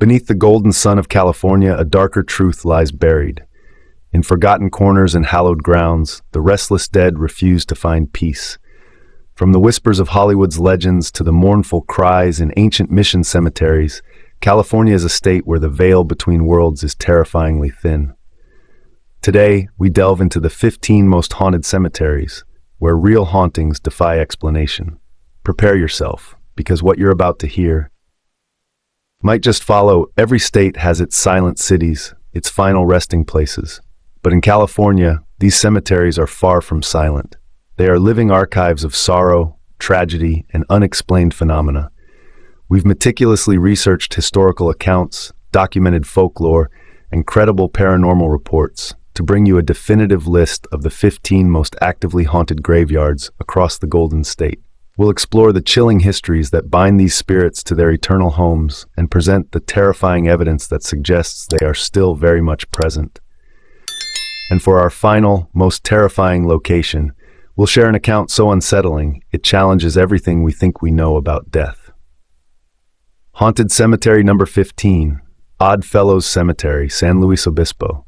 Beneath the golden sun of California, a darker truth lies buried. In forgotten corners and hallowed grounds, the restless dead refuse to find peace. From the whispers of Hollywood's legends to the mournful cries in ancient mission cemeteries, California is a state where the veil between worlds is terrifyingly thin. Today, we delve into the 15 most haunted cemeteries, where real hauntings defy explanation. Prepare yourself, because what you're about to hear might just follow. Every state has its silent cities, its final resting places. But in California, these cemeteries are far from silent. They are living archives of sorrow, tragedy, and unexplained phenomena. We've meticulously researched historical accounts, documented folklore, and credible paranormal reports to bring you a definitive list of the 15 most actively haunted graveyards across the Golden State. We'll explore the chilling histories that bind these spirits to their eternal homes and present the terrifying evidence that suggests they are still very much present. And for our final, most terrifying location, we'll share an account so unsettling, it challenges everything we think we know about death. Haunted Cemetery number 15, Oddfellows Cemetery, San Luis Obispo.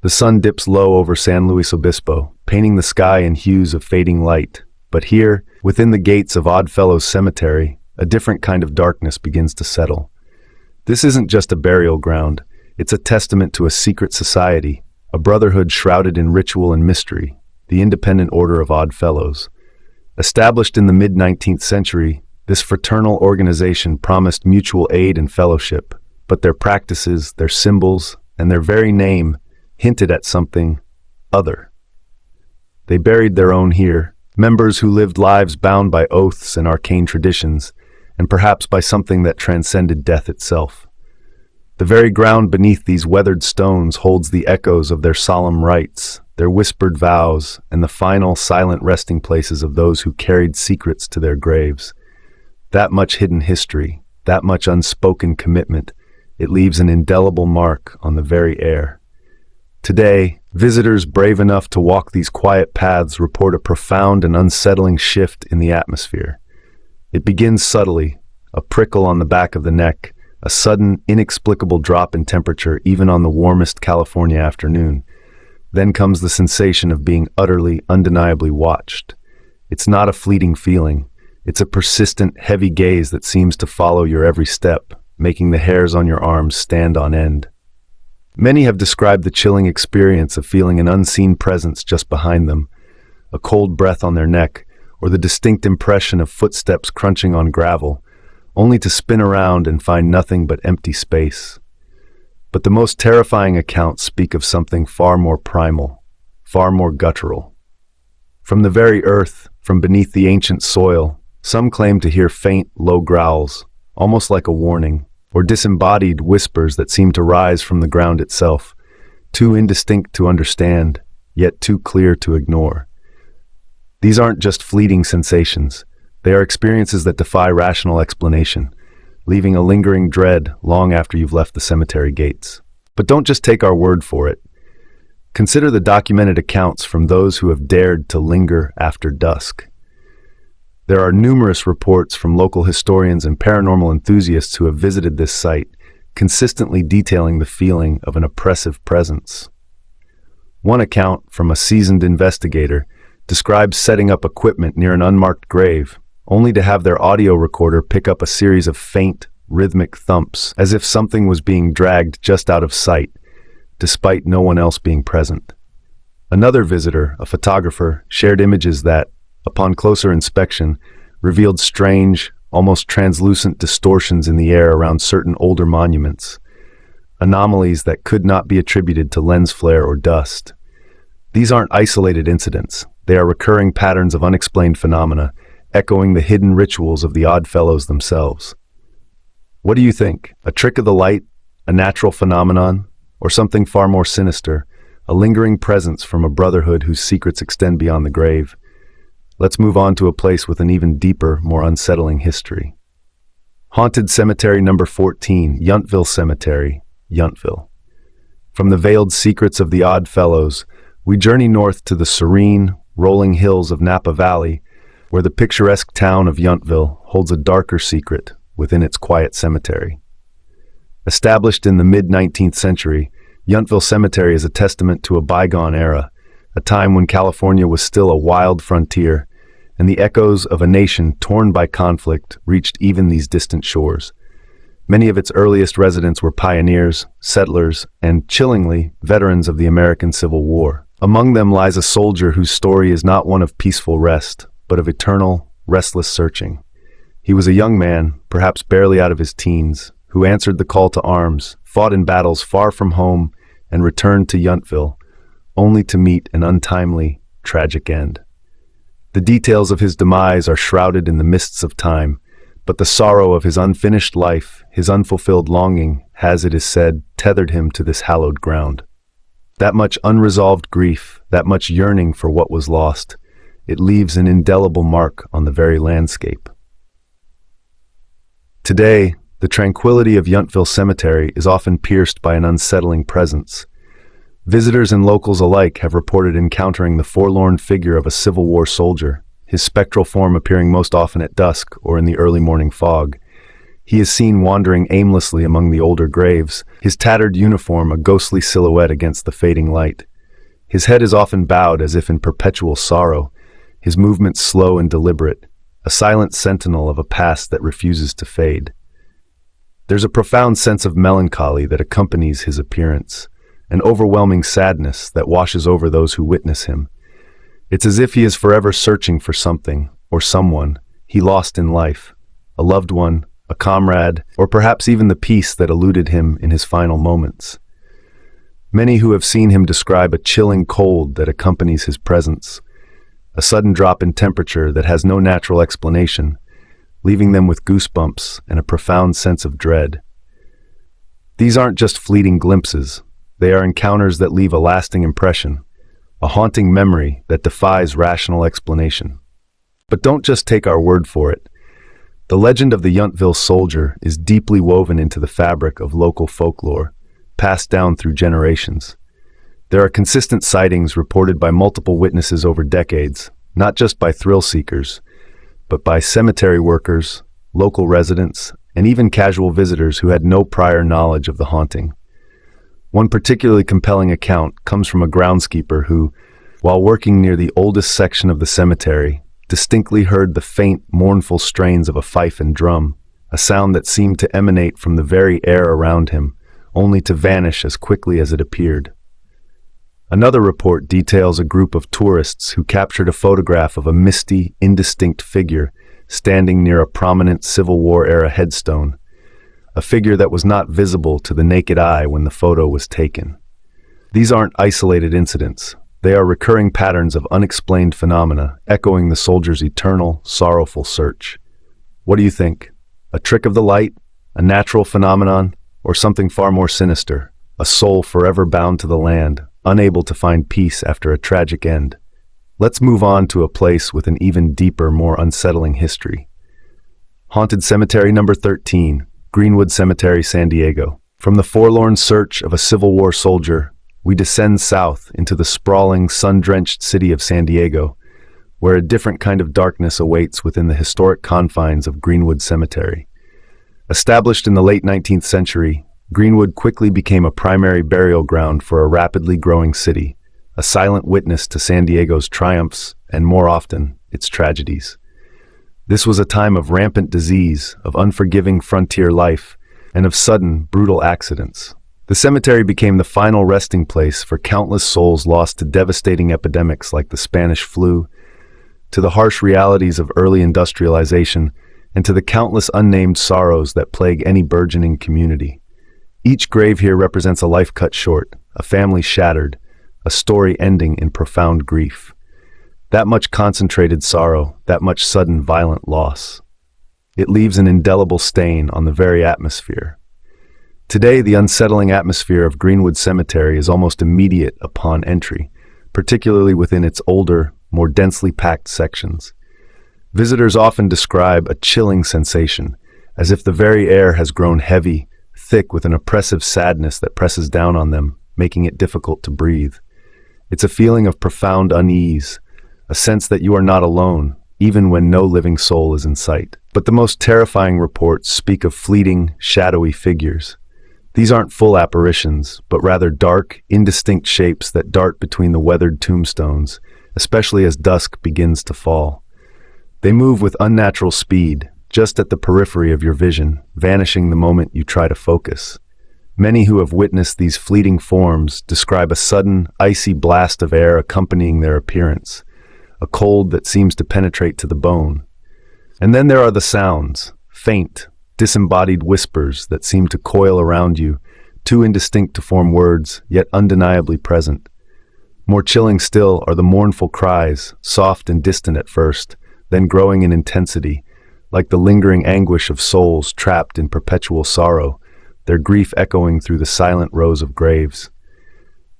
The sun dips low over San Luis Obispo, painting the sky in hues of fading light. But here, within the gates of Oddfellows Cemetery, a different kind of darkness begins to settle. This isn't just a burial ground, it's a testament to a secret society, a brotherhood shrouded in ritual and mystery, the Independent Order of Oddfellows. Established in the mid-19th century, this fraternal organization promised mutual aid and fellowship, but their practices, their symbols, and their very name hinted at something other. They buried their own here, members who lived lives bound by oaths and arcane traditions, and perhaps by something that transcended death itself. The very ground beneath these weathered stones holds the echoes of their solemn rites, their whispered vows, and the final silent resting places of those who carried secrets to their graves. That much hidden history, that much unspoken commitment, it leaves an indelible mark on the very air. Today, visitors brave enough to walk these quiet paths report a profound and unsettling shift in the atmosphere. It begins subtly, a prickle on the back of the neck, a sudden, inexplicable drop in temperature even on the warmest California afternoon. Then comes the sensation of being utterly, undeniably watched. It's not a fleeting feeling. It's a persistent, heavy gaze that seems to follow your every step, making the hairs on your arms stand on end. Many have described the chilling experience of feeling an unseen presence just behind them, a cold breath on their neck, or the distinct impression of footsteps crunching on gravel, only to spin around and find nothing but empty space. But the most terrifying accounts speak of something far more primal, far more guttural. From the very earth, from beneath the ancient soil, some claim to hear faint, low growls, almost like a warning, or disembodied whispers that seem to rise from the ground itself, too indistinct to understand, yet too clear to ignore. These aren't just fleeting sensations. They are experiences that defy rational explanation, leaving a lingering dread long after you've left the cemetery gates. But don't just take our word for it. Consider the documented accounts from those who have dared to linger after dusk. There are numerous reports from local historians and paranormal enthusiasts who have visited this site, consistently detailing the feeling of an oppressive presence. One account from a seasoned investigator describes setting up equipment near an unmarked grave, only to have their audio recorder pick up a series of faint, rhythmic thumps, as if something was being dragged just out of sight, despite no one else being present. Another visitor, a photographer, shared images that, upon closer inspection, revealed strange, almost translucent distortions in the air around certain older monuments, anomalies that could not be attributed to lens flare or dust. These aren't isolated incidents. They are recurring patterns of unexplained phenomena, echoing the hidden rituals of the Oddfellows themselves. What do you think? A trick of the light? A natural phenomenon? Or something far more sinister? A lingering presence from a brotherhood whose secrets extend beyond the grave? Let's move on to a place with an even deeper, more unsettling history. Haunted Cemetery number 14, Yountville Cemetery, Yountville. From the veiled secrets of the Oddfellows, we journey north to the serene, rolling hills of Napa Valley, where the picturesque town of Yountville holds a darker secret within its quiet cemetery. Established in the mid-19th century, Yountville Cemetery is a testament to a bygone era, a time when California was still a wild frontier, and the echoes of a nation torn by conflict reached even these distant shores. Many of its earliest residents were pioneers, settlers, and, chillingly, veterans of the American Civil War. Among them lies a soldier whose story is not one of peaceful rest, but of eternal, restless searching. He was a young man, perhaps barely out of his teens, who answered the call to arms, fought in battles far from home, and returned to Yountville, only to meet an untimely, tragic end. The details of his demise are shrouded in the mists of time, but the sorrow of his unfinished life, his unfulfilled longing, has, it is said, tethered him to this hallowed ground. That much unresolved grief, that much yearning for what was lost, it leaves an indelible mark on the very landscape. Today, the tranquility of Yountville Cemetery is often pierced by an unsettling presence. Visitors and locals alike have reported encountering the forlorn figure of a Civil War soldier, his spectral form appearing most often at dusk or in the early morning fog. He is seen wandering aimlessly among the older graves, his tattered uniform a ghostly silhouette against the fading light. His head is often bowed as if in perpetual sorrow, his movements slow and deliberate, a silent sentinel of a past that refuses to fade. There's a profound sense of melancholy that accompanies his appearance, an overwhelming sadness that washes over those who witness him. It's as if he is forever searching for something, or someone, he lost in life, a loved one, a comrade, or perhaps even the peace that eluded him in his final moments. Many who have seen him describe a chilling cold that accompanies his presence, a sudden drop in temperature that has no natural explanation, leaving them with goosebumps and a profound sense of dread. These aren't just fleeting glimpses, they are encounters that leave a lasting impression, a haunting memory that defies rational explanation. But don't just take our word for it. The legend of the Yountville soldier is deeply woven into the fabric of local folklore, passed down through generations. There are consistent sightings reported by multiple witnesses over decades, not just by thrill seekers, but by cemetery workers, local residents, and even casual visitors who had no prior knowledge of the haunting. One particularly compelling account comes from a groundskeeper who, while working near the oldest section of the cemetery, distinctly heard the faint, mournful strains of a fife and drum, a sound that seemed to emanate from the very air around him, only to vanish as quickly as it appeared. Another report details a group of tourists who captured a photograph of a misty, indistinct figure standing near a prominent Civil War-era headstone, a figure that was not visible to the naked eye when the photo was taken. These aren't isolated incidents. They are recurring patterns of unexplained phenomena, echoing the soldier's eternal, sorrowful search. What do you think? A trick of the light? A natural phenomenon? Or something far more sinister? A soul forever bound to the land, unable to find peace after a tragic end? Let's move on to a place with an even deeper, more unsettling history. Haunted Cemetery Number 13, Greenwood Cemetery, San Diego. From the forlorn search of a Civil War soldier, we descend south into the sprawling, sun-drenched city of San Diego, where a different kind of darkness awaits within the historic confines of Greenwood Cemetery. Established in the late 19th century, Greenwood quickly became a primary burial ground for a rapidly growing city, a silent witness to San Diego's triumphs and, more often, its tragedies. This was a time of rampant disease, of unforgiving frontier life, and of sudden, brutal accidents. The cemetery became the final resting place for countless souls lost to devastating epidemics like the Spanish flu, to the harsh realities of early industrialization, and to the countless unnamed sorrows that plague any burgeoning community. Each grave here represents a life cut short, a family shattered, a story ending in profound grief. That much concentrated sorrow, that much sudden violent loss. It leaves an indelible stain on the very atmosphere. Today, the unsettling atmosphere of Greenwood Cemetery is almost immediate upon entry, particularly within its older, more densely packed sections. Visitors often describe a chilling sensation, as if the very air has grown heavy, thick with an oppressive sadness that presses down on them, making it difficult to breathe. It's a feeling of profound unease, a sense that you are not alone, even when no living soul is in sight. But the most terrifying reports speak of fleeting, shadowy figures. These aren't full apparitions, but rather dark, indistinct shapes that dart between the weathered tombstones, especially as dusk begins to fall. They move with unnatural speed, just at the periphery of your vision, vanishing the moment you try to focus. Many who have witnessed these fleeting forms describe a sudden, icy blast of air accompanying their appearance, a cold that seems to penetrate to the bone. And then there are the sounds, faint, disembodied whispers that seem to coil around you, too indistinct to form words, yet undeniably present. More chilling still are the mournful cries, soft and distant at first, then growing in intensity, like the lingering anguish of souls trapped in perpetual sorrow, their grief echoing through the silent rows of graves.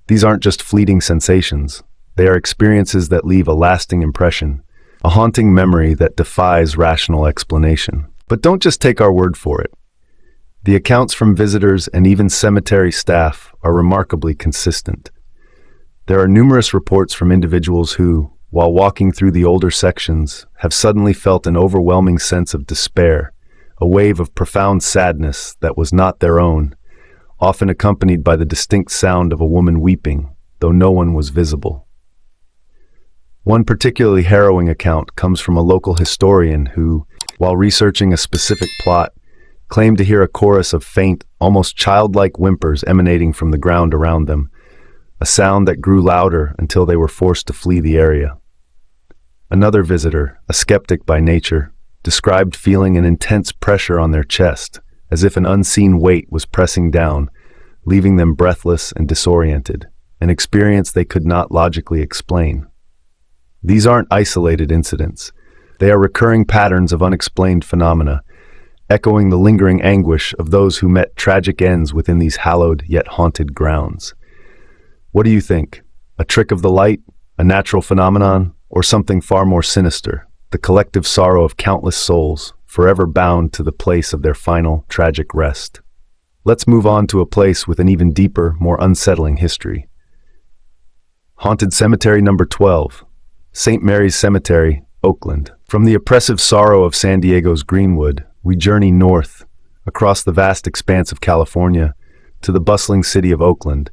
These aren't just fleeting sensations. They are experiences that leave a lasting impression, a haunting memory that defies rational explanation. But don't just take our word for it. The accounts from visitors and even cemetery staff are remarkably consistent. There are numerous reports from individuals who, while walking through the older sections, have suddenly felt an overwhelming sense of despair, a wave of profound sadness that was not their own, often accompanied by the distinct sound of a woman weeping, though no one was visible. One particularly harrowing account comes from a local historian who, while researching a specific plot, claimed to hear a chorus of faint, almost childlike whimpers emanating from the ground around them, a sound that grew louder until they were forced to flee the area. Another visitor, a skeptic by nature, described feeling an intense pressure on their chest, as if an unseen weight was pressing down, leaving them breathless and disoriented, an experience they could not logically explain. These aren't isolated incidents. They are recurring patterns of unexplained phenomena, echoing the lingering anguish of those who met tragic ends within these hallowed yet haunted grounds. What do you think? A trick of the light? A natural phenomenon? Or something far more sinister? The collective sorrow of countless souls, forever bound to the place of their final, tragic rest. Let's move on to a place with an even deeper, more unsettling history. Haunted Cemetery Number 12, St. Mary's Cemetery, Oakland. From the oppressive sorrow of San Diego's Greenwood, we journey north, across the vast expanse of California, to the bustling city of Oakland,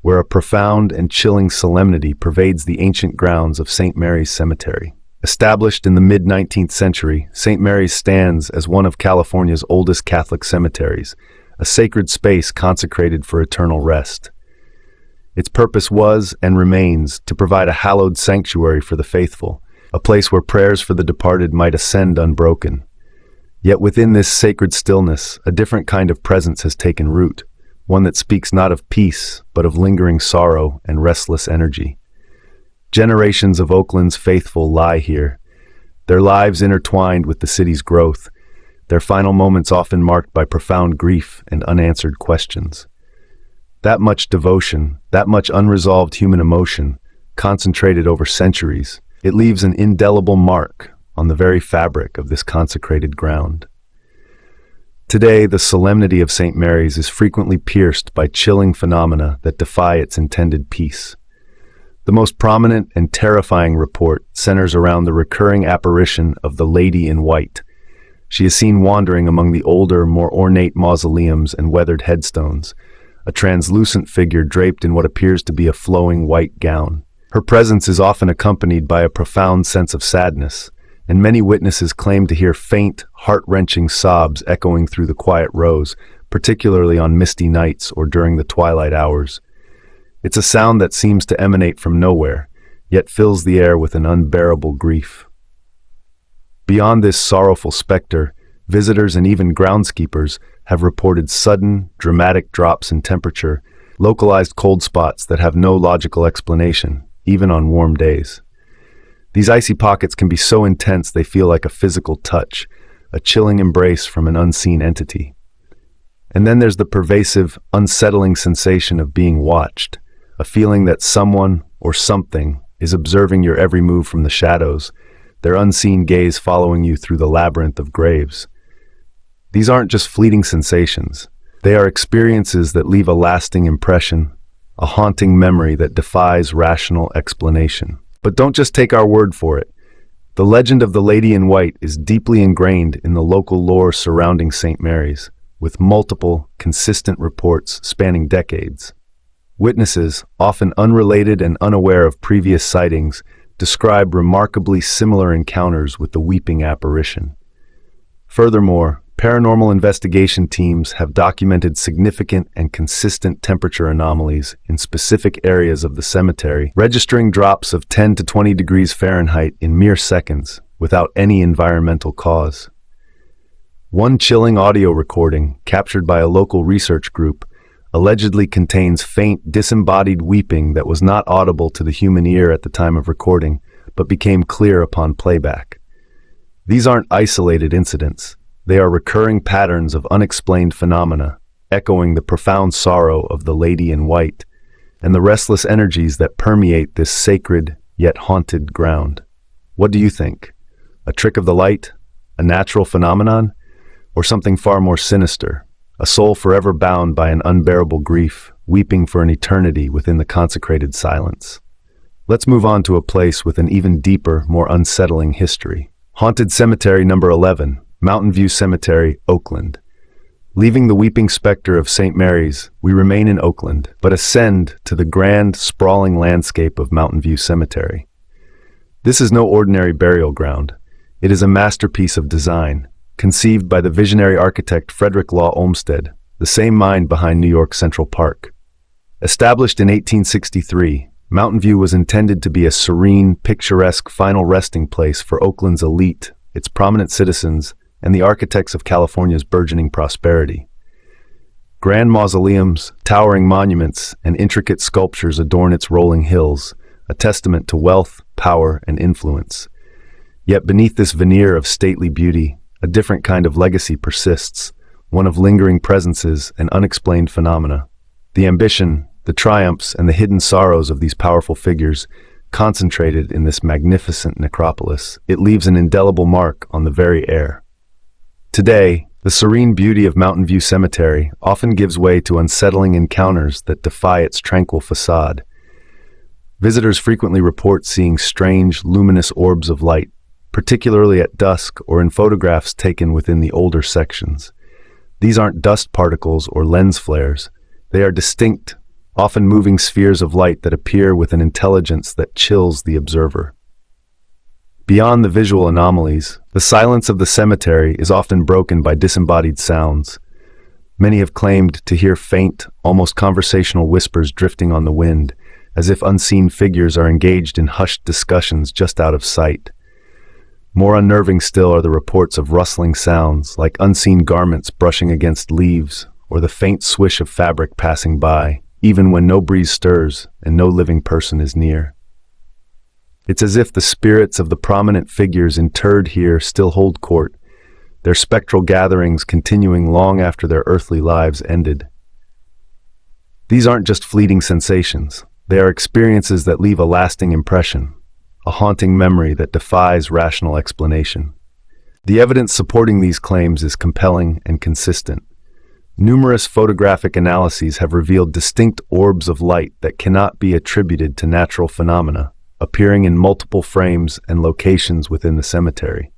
where a profound and chilling solemnity pervades the ancient grounds of St. Mary's Cemetery. Established in the mid-19th century, St. Mary's stands as one of California's oldest Catholic cemeteries, a sacred space consecrated for eternal rest. Its purpose was, and remains, to provide a hallowed sanctuary for the faithful, a place where prayers for the departed might ascend unbroken. Yet within this sacred stillness, a different kind of presence has taken root, one that speaks not of peace, but of lingering sorrow and restless energy. Generations of Oakland's faithful lie here, their lives intertwined with the city's growth, their final moments often marked by profound grief and unanswered questions. That much devotion, that much unresolved human emotion, concentrated over centuries, it leaves an indelible mark on the very fabric of this consecrated ground. Today, the solemnity of St. Mary's is frequently pierced by chilling phenomena that defy its intended peace. The most prominent and terrifying report centers around the recurring apparition of the Lady in White. She is seen wandering among the older, more ornate mausoleums and weathered headstones, a translucent figure draped in what appears to be a flowing white gown. Her presence is often accompanied by a profound sense of sadness, and many witnesses claim to hear faint, heart-wrenching sobs echoing through the quiet rows, particularly on misty nights or during the twilight hours. It's a sound that seems to emanate from nowhere, yet fills the air with an unbearable grief. Beyond this sorrowful specter, visitors and even groundskeepers have reported sudden, dramatic drops in temperature, localized cold spots that have no logical explanation, even on warm days. These icy pockets can be so intense they feel like a physical touch, a chilling embrace from an unseen entity. And then there's the pervasive, unsettling sensation of being watched, a feeling that someone or something is observing your every move from the shadows, their unseen gaze following you through the labyrinth of graves. These aren't just fleeting sensations. They are experiences that leave a lasting impression, a haunting memory that defies rational explanation. But don't just take our word for it. The legend of the Lady in White is deeply ingrained in the local lore surrounding St. Mary's, with multiple, consistent reports spanning decades. Witnesses, often unrelated and unaware of previous sightings, describe remarkably similar encounters with the weeping apparition. Furthermore, paranormal investigation teams have documented significant and consistent temperature anomalies in specific areas of the cemetery, registering drops of 10 to 20 degrees Fahrenheit in mere seconds, without any environmental cause. One chilling audio recording, captured by a local research group, allegedly contains faint, disembodied weeping that was not audible to the human ear at the time of recording, but became clear upon playback. These aren't isolated incidents. They are recurring patterns of unexplained phenomena, echoing the profound sorrow of the Lady in White and the restless energies that permeate this sacred yet haunted ground. What do you think? A trick of the light? A natural phenomenon? Or something far more sinister? A soul forever bound by an unbearable grief, weeping for an eternity within the consecrated silence. Let's move on to a place with an even deeper, more unsettling history. Haunted Cemetery Number 11, Mountain View Cemetery, Oakland. Leaving the weeping specter of St. Mary's, we remain in Oakland, but ascend to the grand, sprawling landscape of Mountain View Cemetery. This is no ordinary burial ground. It is a masterpiece of design, conceived by the visionary architect Frederick Law Olmsted, the same mind behind New York Central Park. Established in 1863, Mountain View was intended to be a serene, picturesque final resting place for Oakland's elite, its prominent citizens, and the architects of California's burgeoning prosperity. Grand mausoleums, towering monuments, and intricate sculptures adorn its rolling hills, a testament to wealth, power, and influence. Yet beneath this veneer of stately beauty, a different kind of legacy persists, one of lingering presences and unexplained phenomena. The ambition, the triumphs, and the hidden sorrows of these powerful figures, concentrated in this magnificent necropolis, it leaves an indelible mark on the very air. Today, the serene beauty of Mountain View Cemetery often gives way to unsettling encounters that defy its tranquil facade. Visitors frequently report seeing strange, luminous orbs of light, particularly at dusk or in photographs taken within the older sections. These aren't dust particles or lens flares. They are distinct, often moving spheres of light that appear with an intelligence that chills the observer. Beyond the visual anomalies, the silence of the cemetery is often broken by disembodied sounds. Many have claimed to hear faint, almost conversational whispers drifting on the wind, as if unseen figures are engaged in hushed discussions just out of sight. More unnerving still are the reports of rustling sounds, like unseen garments brushing against leaves, or the faint swish of fabric passing by, even when no breeze stirs and no living person is near. It's as if the spirits of the prominent figures interred here still hold court, their spectral gatherings continuing long after their earthly lives ended. These aren't just fleeting sensations. They are experiences that leave a lasting impression, a haunting memory that defies rational explanation. The evidence supporting these claims is compelling and consistent. Numerous photographic analyses have revealed distinct orbs of light that cannot be attributed to natural phenomena, appearing in multiple frames and locations within the cemetery.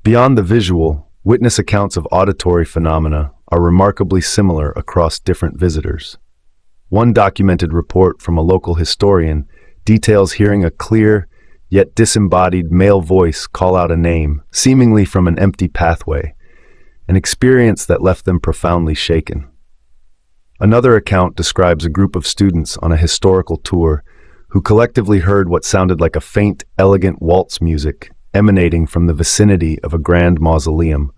Beyond the visual, witness accounts of auditory phenomena are remarkably similar across different visitors. One documented report from a local historian details hearing a clear, yet disembodied male voice call out a name, seemingly from an empty pathway, an experience that left them profoundly shaken. Another account describes a group of students on a historical tour who collectively heard what sounded like a faint, elegant waltz music emanating from the vicinity of a grand mausoleum,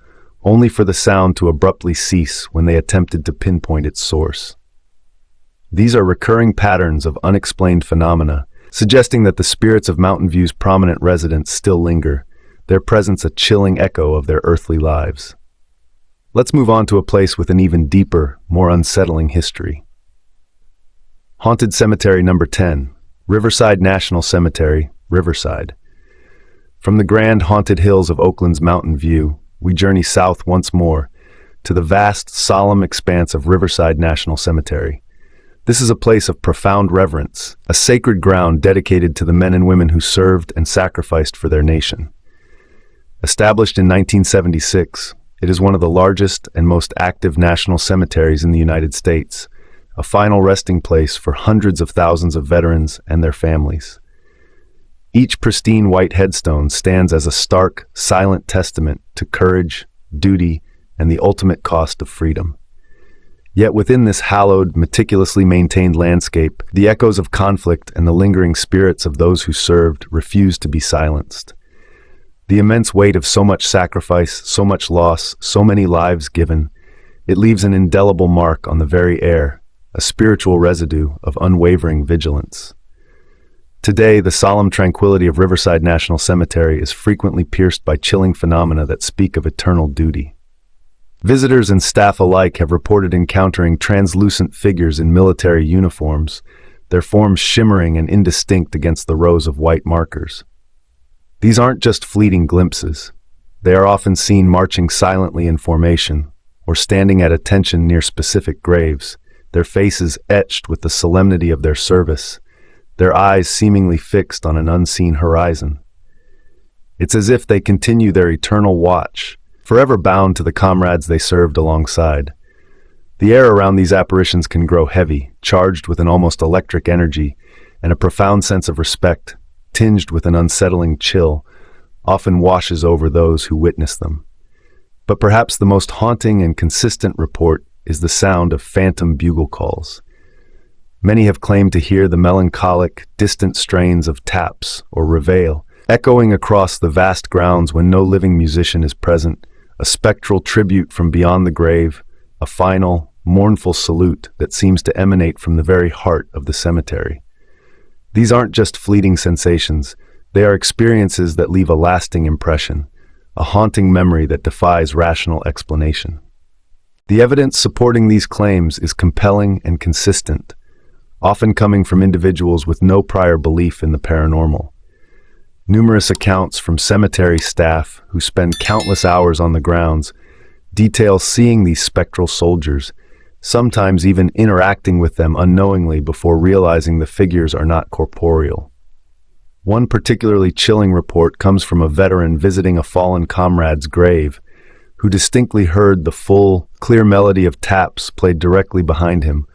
only for the sound to abruptly cease when they attempted to pinpoint its source. These are recurring patterns of unexplained phenomena, suggesting that the spirits of Mountain View's prominent residents still linger, their presence a chilling echo of their earthly lives. Let's move on to a place with an even deeper, more unsettling history. Haunted Cemetery Number 10, Riverside National Cemetery, Riverside. From the grand haunted hills of Oakland's Mountain View, we journey south once more to the vast, solemn expanse of Riverside National Cemetery. This is a place of profound reverence, a sacred ground dedicated to the men and women who served and sacrificed for their nation. Established in 1976, It is one of the largest and most active national cemeteries in the United States, a final resting place for hundreds of thousands of veterans and their families. Each pristine white headstone stands as a stark, silent testament to courage, duty, and the ultimate cost of freedom. Yet within this hallowed, meticulously maintained landscape, the echoes of conflict and the lingering spirits of those who served refuse to be silenced. The immense weight of so much sacrifice, so much loss, so many lives given, it leaves an indelible mark on the very air, a spiritual residue of unwavering vigilance. Today, the solemn tranquility of Riverside National Cemetery is frequently pierced by chilling phenomena that speak of eternal duty. Visitors and staff alike have reported encountering translucent figures in military uniforms, their forms shimmering and indistinct against the rows of white markers. These aren't just fleeting glimpses. They are often seen marching silently in formation, or standing at attention near specific graves, their faces etched with the solemnity of their service, their eyes seemingly fixed on an unseen horizon. It's as if they continue their eternal watch, forever bound to the comrades they served alongside. The air around these apparitions can grow heavy, charged with an almost electric energy, and a profound sense of respect, tinged with an unsettling chill, often washes over those who witness them. But perhaps the most haunting and consistent report is the sound of phantom bugle calls. Many have claimed to hear the melancholic, distant strains of taps or reveille, echoing across the vast grounds when no living musician is present, a spectral tribute from beyond the grave, a final, mournful salute that seems to emanate from the very heart of the cemetery. These aren't just fleeting sensations, they are experiences that leave a lasting impression, a haunting memory that defies rational explanation. The evidence supporting these claims is compelling and consistent, often coming from individuals with no prior belief in the paranormal. Numerous accounts from cemetery staff who spend countless hours on the grounds detail seeing these spectral soldiers, sometimes even interacting with them unknowingly before realizing the figures are not corporeal. One particularly chilling report comes from a veteran visiting a fallen comrade's grave, who distinctly heard the full, clear melody of taps played directly behind him,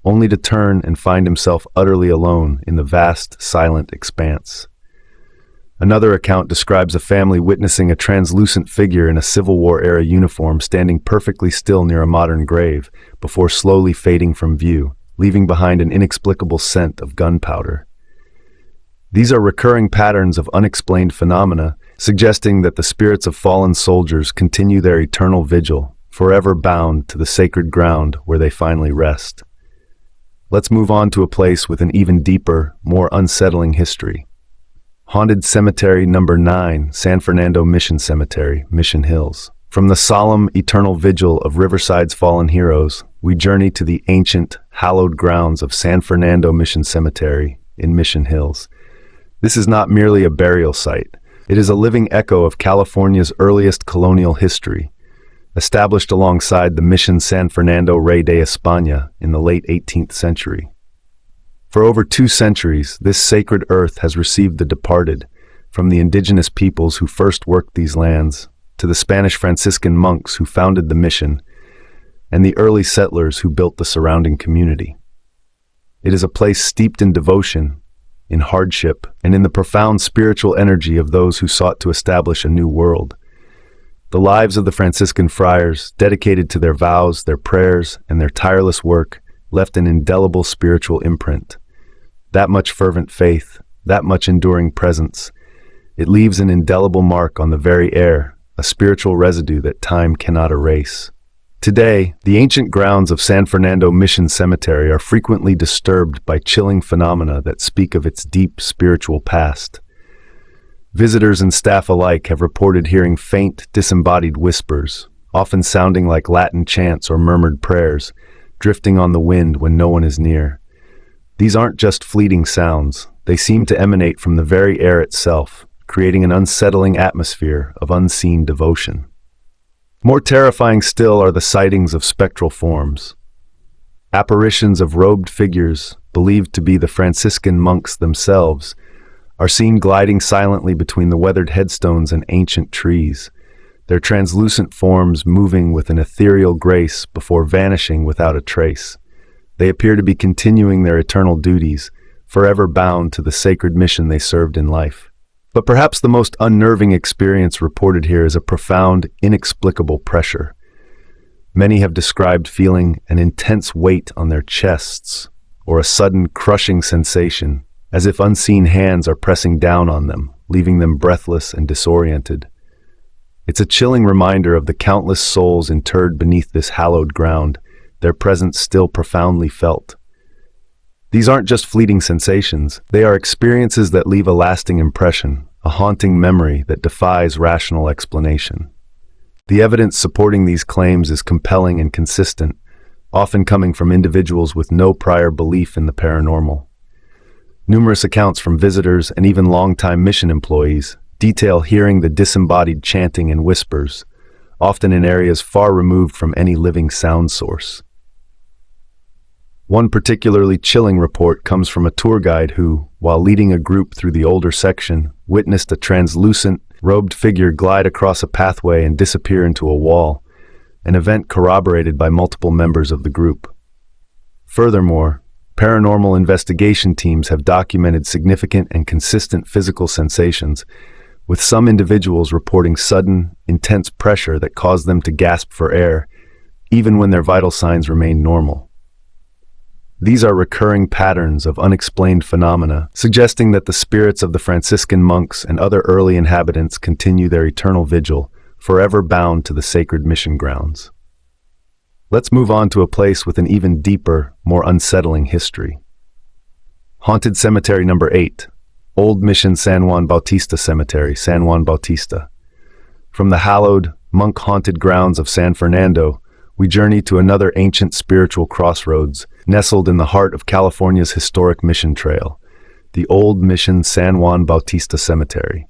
only to turn and find himself utterly alone in the vast, silent expanse. Another account describes a family witnessing a translucent figure in a Civil War-era uniform standing perfectly still near a modern grave before slowly fading from view, leaving behind an inexplicable scent of gunpowder. These are recurring patterns of unexplained phenomena, suggesting that the spirits of fallen soldiers continue their eternal vigil, forever bound to the sacred ground where they finally rest. Let's move on to a place with an even deeper, more unsettling history. Haunted Cemetery Number 9, San Fernando Mission Cemetery, Mission Hills. From the solemn, eternal vigil of Riverside's fallen heroes, we journey to the ancient, hallowed grounds of San Fernando Mission Cemetery in Mission Hills. This is not merely a burial site. It is a living echo of California's earliest colonial history, established alongside the Mission San Fernando Rey de España in the late 18th century. For over 2 centuries, this sacred earth has received the departed, from the indigenous peoples who first worked these lands, to the Spanish Franciscan monks who founded the mission, and the early settlers who built the surrounding community. It is a place steeped in devotion, in hardship, and in the profound spiritual energy of those who sought to establish a new world. The lives of the Franciscan friars, dedicated to their vows, their prayers, and their tireless work, left an indelible spiritual imprint. That much fervent faith, that much enduring presence, it leaves an indelible mark on the very air, a spiritual residue that time cannot erase. Today, the ancient grounds of San Fernando Mission Cemetery are frequently disturbed by chilling phenomena that speak of its deep spiritual past. Visitors and staff alike have reported hearing faint, disembodied whispers, often sounding like Latin chants or murmured prayers, drifting on the wind when no one is near. These aren't just fleeting sounds, they seem to emanate from the very air itself, creating an unsettling atmosphere of unseen devotion. More terrifying still are the sightings of spectral forms. Apparitions of robed figures, believed to be the Franciscan monks themselves, are seen gliding silently between the weathered headstones and ancient trees, their translucent forms moving with an ethereal grace before vanishing without a trace. They appear to be continuing their eternal duties, forever bound to the sacred mission they served in life. But perhaps the most unnerving experience reported here is a profound, inexplicable pressure. Many have described feeling an intense weight on their chests, or a sudden crushing sensation, as if unseen hands are pressing down on them, leaving them breathless and disoriented. It's a chilling reminder of the countless souls interred beneath this hallowed ground, their presence still profoundly felt. These aren't just fleeting sensations, they are experiences that leave a lasting impression, a haunting memory that defies rational explanation. The evidence supporting these claims is compelling and consistent, often coming from individuals with no prior belief in the paranormal. Numerous accounts from visitors and even longtime mission employees detail hearing the disembodied chanting and whispers, often in areas far removed from any living sound source. One particularly chilling report comes from a tour guide who, while leading a group through the older section, witnessed a translucent, robed figure glide across a pathway and disappear into a wall, an event corroborated by multiple members of the group. Furthermore, paranormal investigation teams have documented significant and consistent physical sensations, with some individuals reporting sudden, intense pressure that caused them to gasp for air, even when their vital signs remained normal. These are recurring patterns of unexplained phenomena, suggesting that the spirits of the Franciscan monks and other early inhabitants continue their eternal vigil, forever bound to the sacred mission grounds. Let's move on to a place with an even deeper, more unsettling history. Haunted Cemetery Number 8, Old Mission San Juan Bautista Cemetery, San Juan Bautista. From the hallowed, monk-haunted grounds of San Fernando, we journey to another ancient spiritual crossroads, nestled in the heart of California's historic mission trail, the Old Mission San Juan Bautista Cemetery.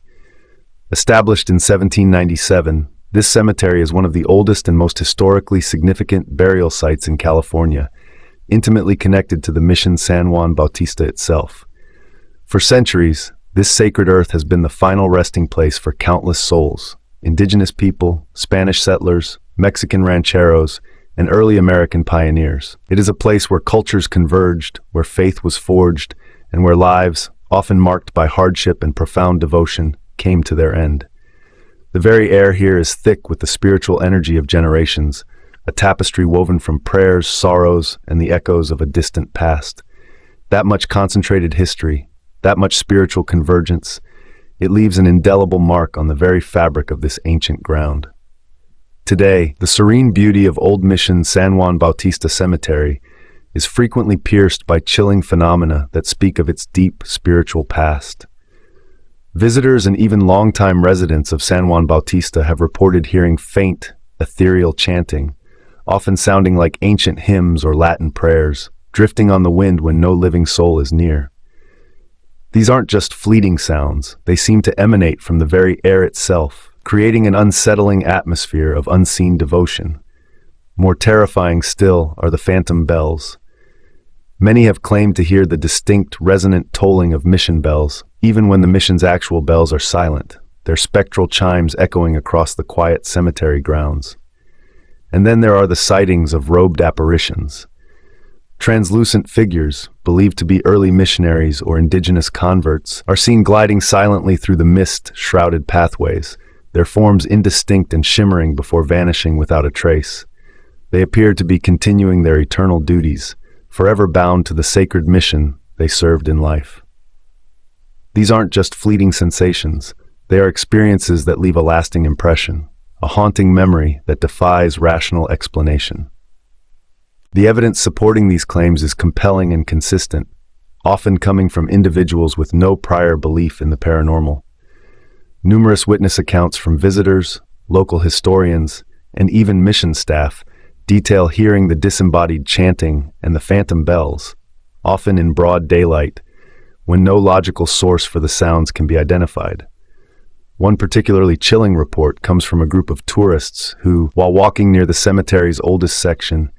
Established in 1797, this cemetery is one of the oldest and most historically significant burial sites in California, intimately connected to the Mission San Juan Bautista itself. For centuries, this sacred earth has been the final resting place for countless souls, indigenous people, Spanish settlers, Mexican rancheros, and early American pioneers. It is a place where cultures converged, where faith was forged, and where lives, often marked by hardship and profound devotion, came to their end. The very air here is thick with the spiritual energy of generations, a tapestry woven from prayers, sorrows, and the echoes of a distant past. That much concentrated history, that much spiritual convergence, it leaves an indelible mark on the very fabric of this ancient ground. Today, the serene beauty of Old Mission San Juan Bautista Cemetery is frequently pierced by chilling phenomena that speak of its deep spiritual past. Visitors and even longtime residents of San Juan Bautista have reported hearing faint, ethereal chanting, often sounding like ancient hymns or Latin prayers, drifting on the wind when no living soul is near. These aren't just fleeting sounds, they seem to emanate from the very air itself, creating an unsettling atmosphere of unseen devotion. More terrifying still are the phantom bells. Many have claimed to hear the distinct, resonant tolling of mission bells, even when the mission's actual bells are silent, their spectral chimes echoing across the quiet cemetery grounds. And then there are the sightings of robed apparitions. Translucent figures, believed to be early missionaries or indigenous converts, are seen gliding silently through the mist-shrouded pathways, their forms indistinct and shimmering before vanishing without a trace. They appear to be continuing their eternal duties, forever bound to the sacred mission they served in life. These aren't just fleeting sensations, they are experiences that leave a lasting impression, a haunting memory that defies rational explanation. The evidence supporting these claims is compelling and consistent, often coming from individuals with no prior belief in the paranormal. Numerous witness accounts from visitors, local historians, and even mission staff detail hearing the disembodied chanting and the phantom bells, often in broad daylight, when no logical source for the sounds can be identified. One particularly chilling report comes from a group of tourists who, while walking near the cemetery's oldest section,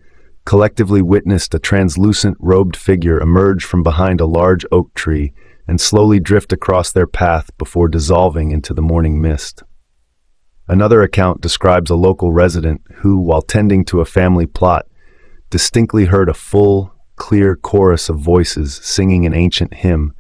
collectively witnessed a translucent robed figure emerge from behind a large oak tree and slowly drift across their path before dissolving into the morning mist. Another account describes a local resident who, while tending to a family plot, distinctly heard a full, clear chorus of voices singing an ancient hymn,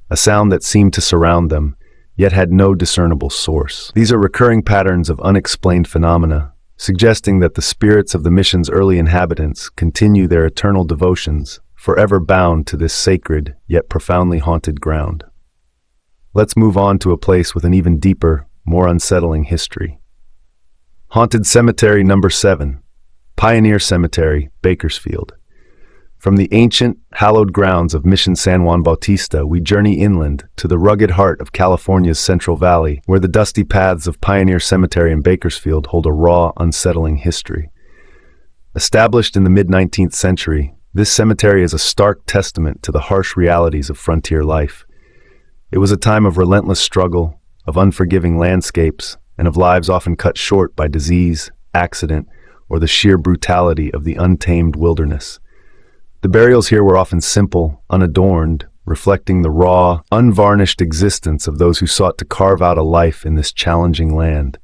a sound that seemed to surround them, yet had no discernible source. These are recurring patterns of unexplained phenomena, suggesting that the spirits of the mission's early inhabitants continue their eternal devotions, forever bound to this sacred yet profoundly haunted ground. Let's move on to a place with an even deeper, more unsettling history. Haunted Cemetery Number 7, Pioneer Cemetery, Bakersfield. From the ancient, hallowed grounds of Mission San Juan Bautista, we journey inland to the rugged heart of California's Central Valley, where the dusty paths of Pioneer Cemetery in Bakersfield hold a raw, unsettling history. Established in the mid-19th century, this cemetery is a stark testament to the harsh realities of frontier life. It was a time of relentless struggle, of unforgiving landscapes, and of lives often cut short by disease, accident, or the sheer brutality of the untamed wilderness. The burials here were often simple, unadorned, reflecting the raw, unvarnished existence of those who sought to carve out a life in this challenging land.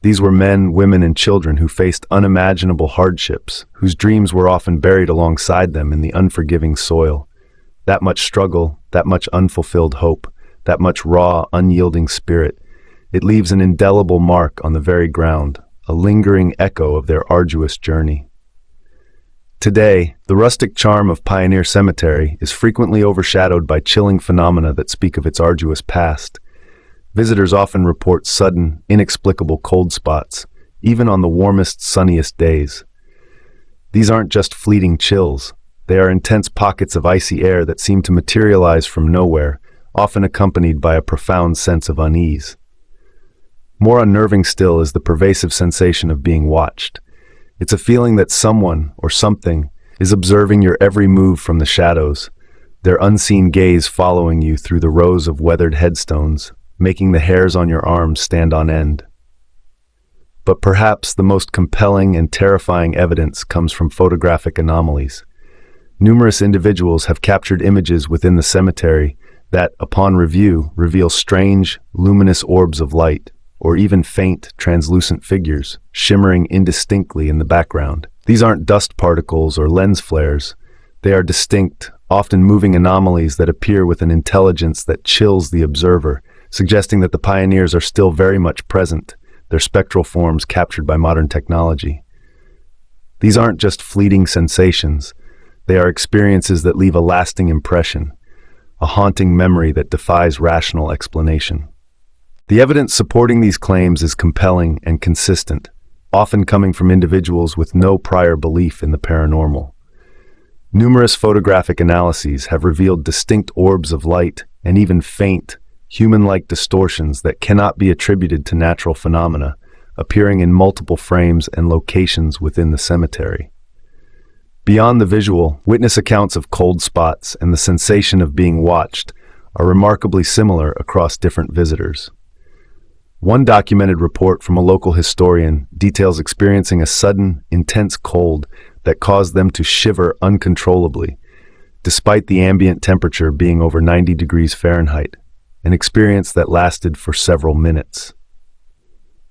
These were men, women, and children who faced unimaginable hardships, whose dreams were often buried alongside them in the unforgiving soil. That much struggle, that much unfulfilled hope, that much raw, unyielding spirit, it leaves an indelible mark on the very ground, a lingering echo of their arduous journey. Today, the rustic charm of Pioneer Cemetery is frequently overshadowed by chilling phenomena that speak of its arduous past. Visitors often report sudden, inexplicable cold spots, even on the warmest, sunniest days. These aren't just fleeting chills. They are intense pockets of icy air that seem to materialize from nowhere, often accompanied by a profound sense of unease. More unnerving still is the pervasive sensation of being watched. It's a feeling that someone, or something, is observing your every move from the shadows, their unseen gaze following you through the rows of weathered headstones, making the hairs on your arms stand on end. But perhaps the most compelling and terrifying evidence comes from photographic anomalies. Numerous individuals have captured images within the cemetery that, upon review, reveal strange, luminous orbs of light, or even faint, translucent figures, shimmering indistinctly in the background. These aren't dust particles or lens flares. They are distinct, often moving anomalies that appear with an intelligence that chills the observer, suggesting that the pioneers are still very much present, their spectral forms captured by modern technology. These aren't just fleeting sensations. They are experiences that leave a lasting impression, a haunting memory that defies rational explanation. The evidence supporting these claims is compelling and consistent, often coming from individuals with no prior belief in the paranormal. Numerous photographic analyses have revealed distinct orbs of light and even faint, human-like distortions that cannot be attributed to natural phenomena, appearing in multiple frames and locations within the cemetery. Beyond the visual, witness accounts of cold spots and the sensation of being watched are remarkably similar across different visitors. One documented report from a local historian details experiencing a sudden, intense cold that caused them to shiver uncontrollably, despite the ambient temperature being over 90 degrees Fahrenheit, an experience that lasted for several minutes.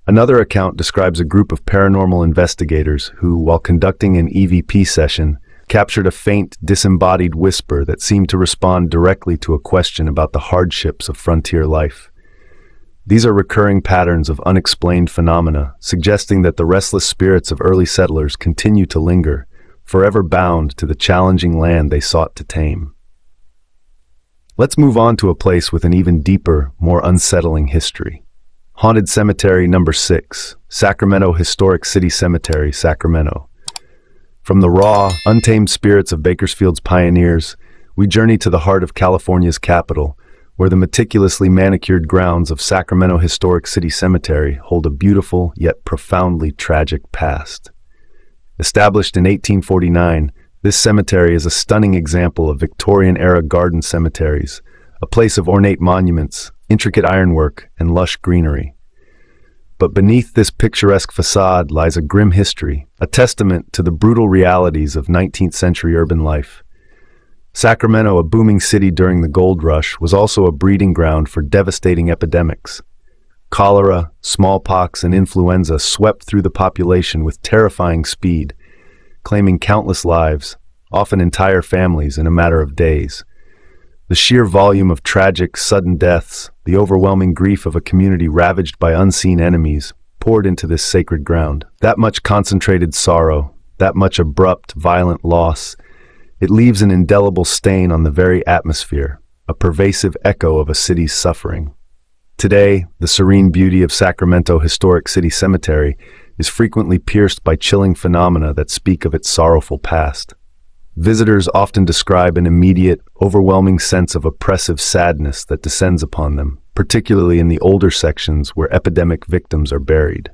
Another account describes a group of paranormal investigators who, while conducting an EVP session, captured a faint, disembodied whisper that seemed to respond directly to a question about the hardships of frontier life. These are recurring patterns of unexplained phenomena, suggesting that the restless spirits of early settlers continue to linger, forever bound to the challenging land they sought to tame. Let's move on to a place with an even deeper, more unsettling history. Haunted Cemetery Number 6, Sacramento Historic City Cemetery, Sacramento. From the raw, untamed spirits of Bakersfield's pioneers, we journey to the heart of California's capital, where the meticulously manicured grounds of Sacramento Historic City Cemetery hold a beautiful yet profoundly tragic past. Established in 1849, this cemetery is a stunning example of Victorian-era garden cemeteries, a place of ornate monuments, intricate ironwork, and lush greenery. But beneath this picturesque facade lies a grim history, a testament to the brutal realities of 19th-century urban life. Sacramento, a booming city during the gold rush, was also a breeding ground for devastating epidemics. Cholera, smallpox, and influenza swept through the population with terrifying speed, claiming countless lives, often entire families, in a matter of days. The sheer volume of tragic, sudden deaths, the overwhelming grief of a community ravaged by unseen enemies, poured into this sacred ground. That much concentrated sorrow, that much abrupt, violent loss, it leaves an indelible stain on the very atmosphere, a pervasive echo of a city's suffering. Today, the serene beauty of Sacramento Historic City Cemetery is frequently pierced by chilling phenomena that speak of its sorrowful past. Visitors often describe an immediate, overwhelming sense of oppressive sadness that descends upon them, particularly in the older sections where epidemic victims are buried.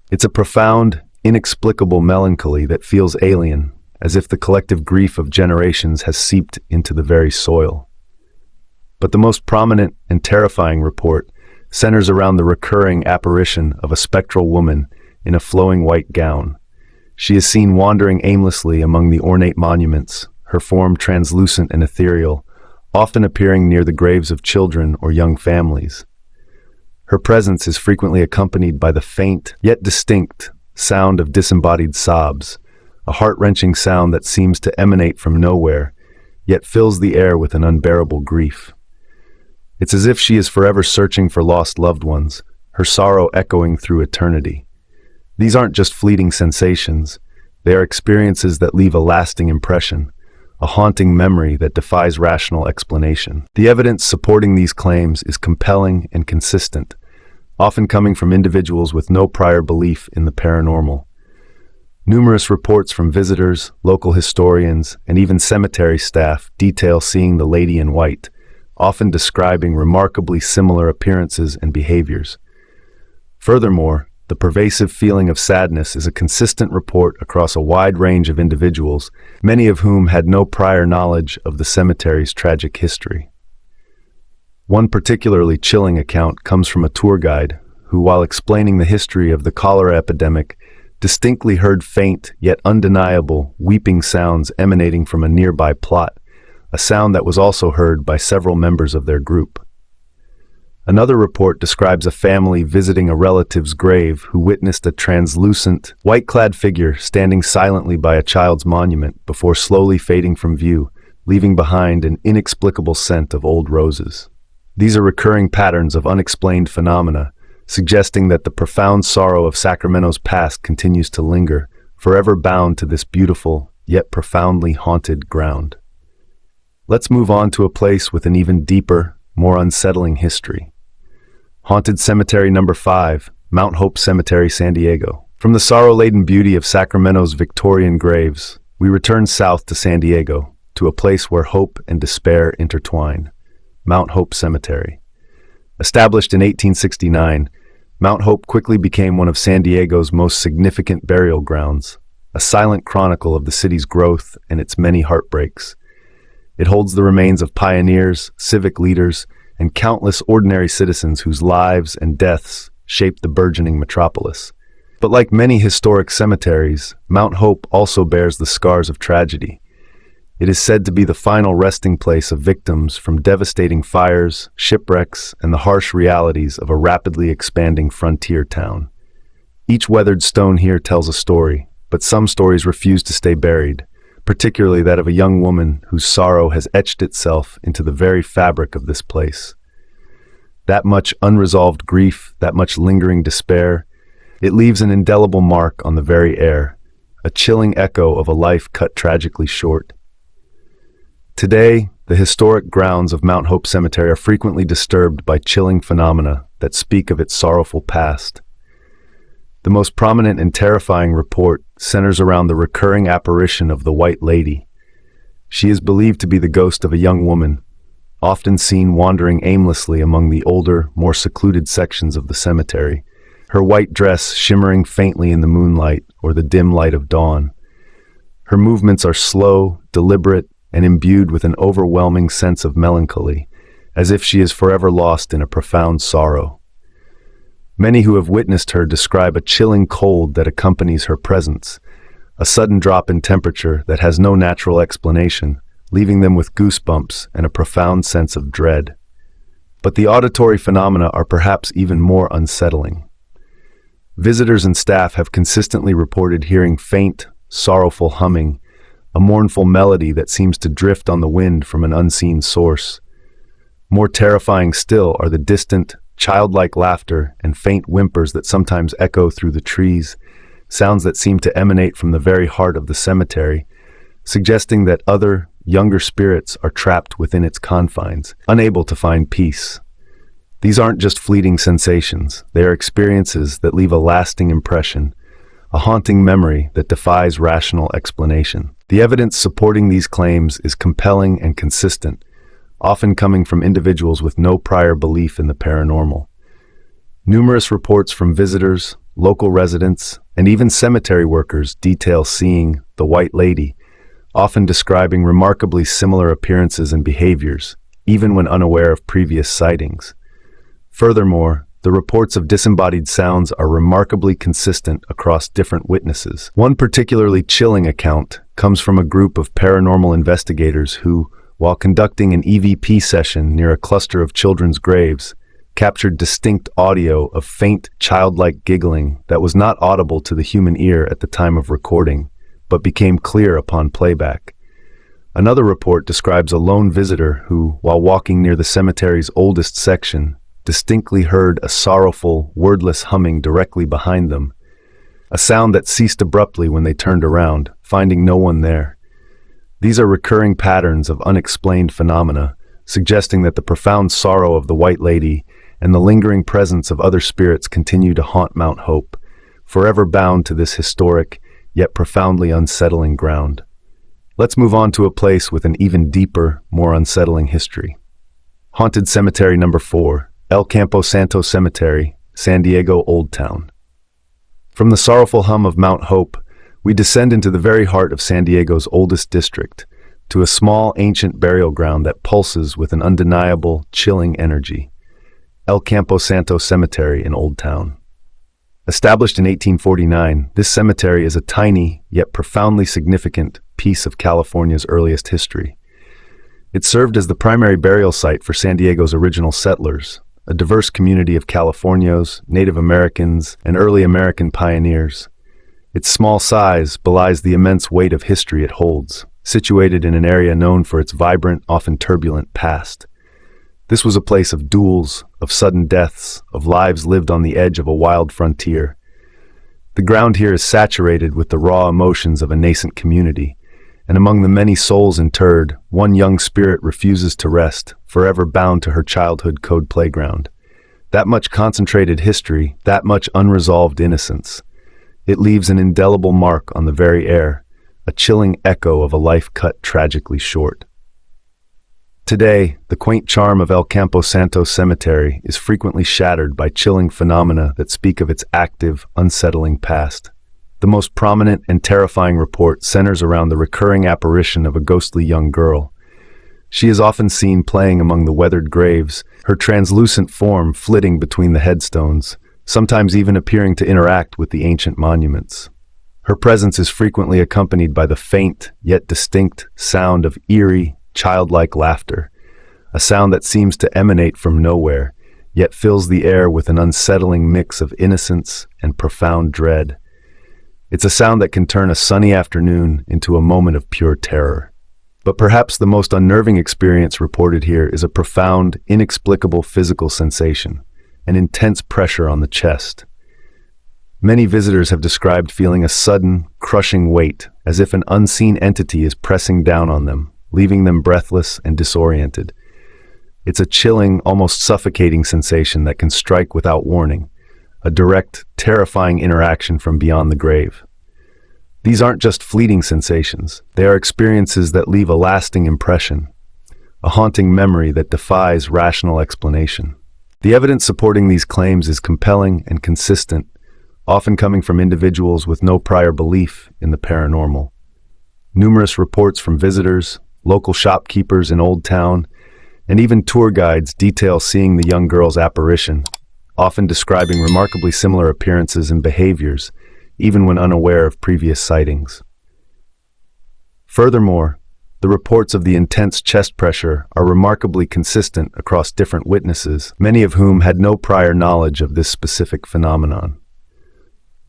It's a profound, inexplicable melancholy that feels alien, as if the collective grief of generations has seeped into the very soil. But the most prominent and terrifying report centers around the recurring apparition of a spectral woman in a flowing white gown. She is seen wandering aimlessly among the ornate monuments, her form translucent and ethereal, often appearing near the graves of children or young families. Her presence is frequently accompanied by the faint, yet distinct, sound of disembodied sobs, a heart-wrenching sound that seems to emanate from nowhere, yet fills the air with an unbearable grief. It's as if she is forever searching for lost loved ones, her sorrow echoing through eternity. These aren't just fleeting sensations, they are experiences that leave a lasting impression, a haunting memory that defies rational explanation. The evidence supporting these claims is compelling and consistent, often coming from individuals with no prior belief in the paranormal. Numerous reports from visitors, local historians, and even cemetery staff detail seeing the Lady in White, often describing remarkably similar appearances and behaviors. Furthermore, the pervasive feeling of sadness is a consistent report across a wide range of individuals, many of whom had no prior knowledge of the cemetery's tragic history. One particularly chilling account comes from a tour guide who, while explaining the history of the cholera epidemic, distinctly heard faint yet undeniable weeping sounds emanating from a nearby plot, a sound that was also heard by several members of their group. Another report describes a family visiting a relative's grave who witnessed a translucent, white-clad figure standing silently by a child's monument before slowly fading from view, leaving behind an inexplicable scent of old roses. These are recurring patterns of unexplained phenomena, suggesting that the profound sorrow of Sacramento's past continues to linger, forever bound to this beautiful, yet profoundly haunted ground. Let's move on to a place with an even deeper, more unsettling history. Haunted Cemetery Number 5, Mount Hope Cemetery, San Diego. From the sorrow-laden beauty of Sacramento's Victorian graves, we return south to San Diego, to a place where hope and despair intertwine. Mount Hope Cemetery. Established in 1869, Mount Hope quickly became one of San Diego's most significant burial grounds, a silent chronicle of the city's growth and its many heartbreaks. It holds the remains of pioneers, civic leaders, and countless ordinary citizens whose lives and deaths shaped the burgeoning metropolis. But like many historic cemeteries, Mount Hope also bears the scars of tragedy. It is said to be the final resting place of victims from devastating fires, shipwrecks, and the harsh realities of a rapidly expanding frontier town. Each weathered stone here tells a story, but some stories refuse to stay buried, particularly that of a young woman whose sorrow has etched itself into the very fabric of this place. That much unresolved grief, that much lingering despair, it leaves an indelible mark on the very air, a chilling echo of a life cut tragically short. Today, the historic grounds of Mount Hope Cemetery are frequently disturbed by chilling phenomena that speak of its sorrowful past. The most prominent and terrifying report centers around the recurring apparition of the White Lady. She is believed to be the ghost of a young woman, often seen wandering aimlessly among the older, more secluded sections of the cemetery, her white dress shimmering faintly in the moonlight or the dim light of dawn. Her movements are slow, deliberate, and imbued with an overwhelming sense of melancholy, as if she is forever lost in a profound sorrow. Many who have witnessed her describe a chilling cold that accompanies her presence, a sudden drop in temperature that has no natural explanation, leaving them with goosebumps and a profound sense of dread. But the auditory phenomena are perhaps even more unsettling. Visitors and staff have consistently reported hearing faint, sorrowful humming, a mournful melody that seems to drift on the wind from an unseen source. More terrifying still are the distant, childlike laughter and faint whimpers that sometimes echo through the trees, sounds that seem to emanate from the very heart of the cemetery, suggesting that other, younger spirits are trapped within its confines, unable to find peace. These aren't just fleeting sensations, they are experiences that leave a lasting impression, a haunting memory that defies rational explanation. The evidence supporting these claims is compelling and consistent, often coming from individuals with no prior belief in the paranormal. Numerous reports from visitors, local residents, and even cemetery workers detail seeing the White Lady, often describing remarkably similar appearances and behaviors, even when unaware of previous sightings. Furthermore, the reports of disembodied sounds are remarkably consistent across different witnesses. One particularly chilling account comes from a group of paranormal investigators who, while conducting an EVP session near a cluster of children's graves, captured distinct audio of faint, childlike giggling that was not audible to the human ear at the time of recording, but became clear upon playback. Another report describes a lone visitor who, while walking near the cemetery's oldest section, distinctly heard a sorrowful, wordless humming directly behind them, a sound that ceased abruptly when they turned around, finding no one there. These are recurring patterns of unexplained phenomena, suggesting that the profound sorrow of the White Lady and the lingering presence of other spirits continue to haunt Mount Hope, forever bound to this historic, yet profoundly unsettling ground. Let's move on to a place with an even deeper, more unsettling history. Haunted Cemetery Number 4, El Campo Santo Cemetery, San Diego Old Town. From the sorrowful hum of Mount Hope, we descend into the very heart of San Diego's oldest district, to a small, ancient burial ground that pulses with an undeniable, chilling energy. El Campo Santo Cemetery in Old Town. Established in 1849, this cemetery is a tiny, yet profoundly significant piece of California's earliest history. It served as the primary burial site for San Diego's original settlers, a diverse community of Californios, Native Americans, and early American pioneers. Its small size belies the immense weight of history it holds, situated in an area known for its vibrant, often turbulent past. This was a place of duels, of sudden deaths, of lives lived on the edge of a wild frontier. The ground here is saturated with the raw emotions of a nascent community, and among the many souls interred, one young spirit refuses to rest, forever bound to her childhood code playground. That much concentrated history, that much unresolved innocence. It leaves an indelible mark on the very air, a chilling echo of a life cut tragically short. Today, the quaint charm of El Campo Santo Cemetery is frequently shattered by chilling phenomena that speak of its active, unsettling past. The most prominent and terrifying report centers around the recurring apparition of a ghostly young girl. She is often seen playing among the weathered graves, her translucent form flitting between the headstones, sometimes even appearing to interact with the ancient monuments. Her presence is frequently accompanied by the faint, yet distinct, sound of eerie, childlike laughter, a sound that seems to emanate from nowhere, yet fills the air with an unsettling mix of innocence and profound dread. It's a sound that can turn a sunny afternoon into a moment of pure terror. But perhaps the most unnerving experience reported here is a profound, inexplicable physical sensation, an intense pressure on the chest. Many visitors have described feeling a sudden, crushing weight, as if an unseen entity is pressing down on them, leaving them breathless and disoriented. It's a chilling, almost suffocating sensation that can strike without warning, a direct, terrifying interaction from beyond the grave. These aren't just fleeting sensations, they are experiences that leave a lasting impression, a haunting memory that defies rational explanation. The evidence supporting these claims is compelling and consistent, often coming from individuals with no prior belief in the paranormal. Numerous reports from visitors, local shopkeepers in Old Town, and even tour guides detail seeing the young girl's apparition, often describing remarkably similar appearances and behaviors, even when unaware of previous sightings. Furthermore, The reports of the intense chest pressure are remarkably consistent across different witnesses, many of whom had no prior knowledge of this specific phenomenon.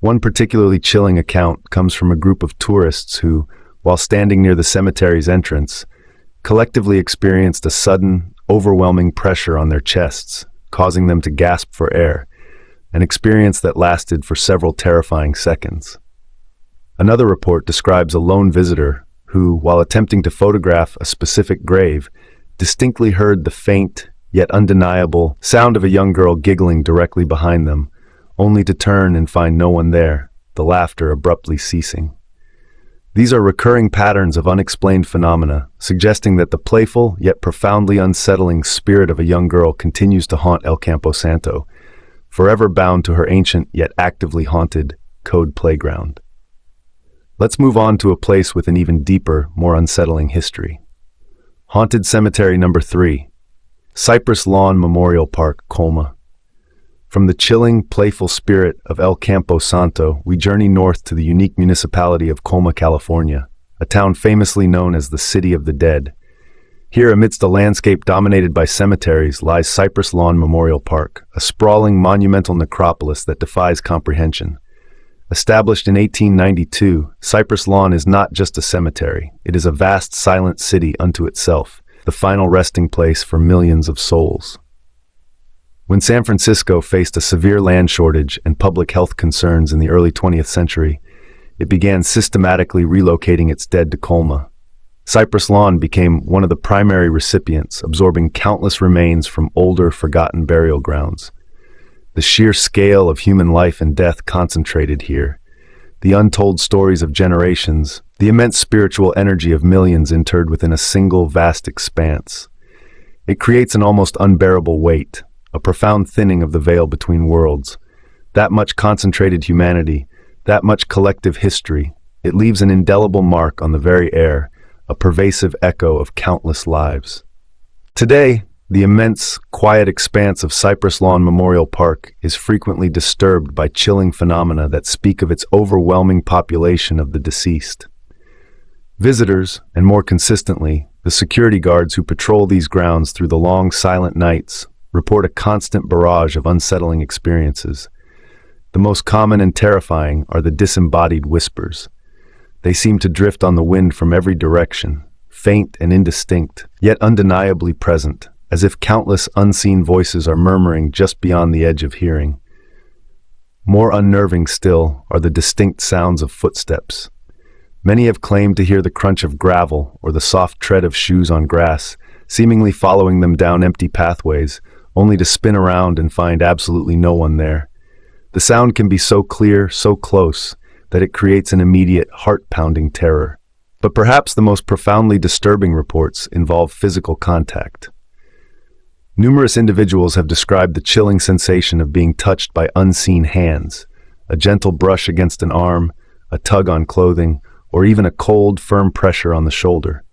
One particularly chilling account comes from a group of tourists who, while standing near the cemetery's entrance, collectively experienced a sudden, overwhelming pressure on their chests, causing them to gasp for air, an experience that lasted for several terrifying seconds. Another report describes a lone visitor who, while attempting to photograph a specific grave, distinctly heard the faint, yet undeniable, sound of a young girl giggling directly behind them, only to turn and find no one there, the laughter abruptly ceasing. These are recurring patterns of unexplained phenomena, suggesting that the playful yet profoundly unsettling spirit of a young girl continues to haunt El Campo Santo, forever bound to her ancient yet actively haunted code playground. Let's move on to a place with an even deeper, more unsettling history. Haunted Cemetery Number 3, Cypress Lawn Memorial Park, Colma. From the chilling, playful spirit of El Campo Santo, we journey north to the unique municipality of Colma, California, a town famously known as the City of the Dead. Here, amidst a landscape dominated by cemeteries, lies Cypress Lawn Memorial Park, a sprawling, monumental necropolis that defies comprehension. Established in 1892, Cypress Lawn is not just a cemetery. It is a vast, silent city unto itself, the final resting place for millions of souls. When San Francisco faced a severe land shortage and public health concerns in the early 20th century, it began systematically relocating its dead to Colma. Cypress Lawn became one of the primary recipients, absorbing countless remains from older, forgotten burial grounds. The sheer scale of human life and death concentrated here, the untold stories of generations, the immense spiritual energy of millions interred within a single vast expanse. It creates an almost unbearable weight, a profound thinning of the veil between worlds. That much concentrated humanity, that much collective history, it leaves an indelible mark on the very air, a pervasive echo of countless lives. Today, the immense, quiet expanse of Cypress Lawn Memorial Park is frequently disturbed by chilling phenomena that speak of its overwhelming population of the deceased. Visitors, and more consistently, the security guards who patrol these grounds through the long, silent nights, report a constant barrage of unsettling experiences. The most common and terrifying are the disembodied whispers. They seem to drift on the wind from every direction, faint and indistinct, yet undeniably present, as if countless unseen voices are murmuring just beyond the edge of hearing. More unnerving still are the distinct sounds of footsteps. Many have claimed to hear the crunch of gravel or the soft tread of shoes on grass, seemingly following them down empty pathways, only to spin around and find absolutely no one there. The sound can be so clear, so close, that it creates an immediate, heart-pounding terror. But perhaps the most profoundly disturbing reports involve physical contact. Numerous individuals have described the chilling sensation of being touched by unseen hands, a gentle brush against an arm, a tug on clothing, or even a cold, firm pressure on the shoulder.